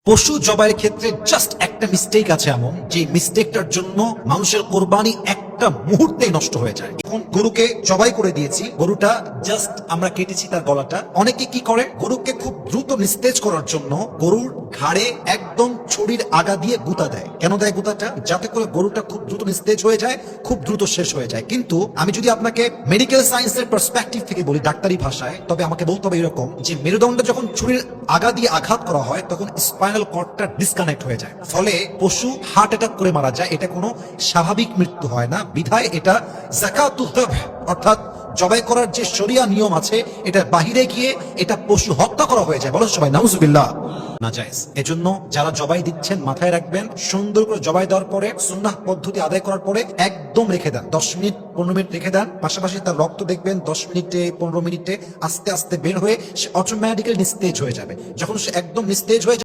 পশু জবাইয়ের ক্ষেত্রে জাস্ট একটা মিস্টেক আছে এমন যে মিস্টেকটার জন্য মানুষের কোরবানি একটা মুহূর্তে নষ্ট হয়ে যায়। এখন গরুকে জবাই করে দিয়েছি, গরুটা জাস্ট আমরা কেটেছি তার গলাটা। অনেকে কি করে, গরুকে খুব দ্রুত নিস্তেজ করার জন্য গরুর ঘাড়ে একদম ছুরির আগা দিয়ে গুতা দেয়। কেন দেয় গুতাটা? যাতে করে গরুটা খুব দ্রুত নিস্তেজ হয়ে যায়, খুব দ্রুত শেষ হয়ে যায়। কিন্তু আমি যদি আপনাকে মেডিকেল সায়েন্সের পার্সপেক্টিভ থেকে বলি, ডাক্তারি ভাষায়, তবে আমাকে বলতে হবে এরকম যে মেরুদণ্ডে যখন ছুরির আগা দিয়ে আঘাত করা হয় তখন স্পাইনাল কর্ডটা ডিসকানেক্ট হয়ে যায়, ফলে পশু হার্ট অ্যাটাক করে মারা যায়। এটা কোনো স্বাভাবিক মৃত্যু হয় না, বিধায় এটা যাকাতুদ যাবহ অর্থাৎ জবাই করার যে শরিয়া নিয়ম আছে এটা বাহিরে গিয়ে এটা পশু হত্যা করা হয়ে যায়। বলো সবাই নাউজুবিল্লাহ। নাজায়েজ। এজন্য যারা জবাই দিচ্ছেন মাথায় রাখবেন, সুন্দর করে জবাই দেওয়ার পরে সুন্নাহ পদ্ধতি আদায় করার পরে একদম রেখে দেন, 10 মিনিট 15 মিনিট রেখে দেন। পাশাপাশি তার রক্ত দেখবেন 10 মিনিটে 15 মিনিটে আস্তে আস্তে বের হয়ে সে অটোমেটিক্যালি নিস্তেজ হয়ে যাবে। যখন সে একদম নিস্তেজ হয়ে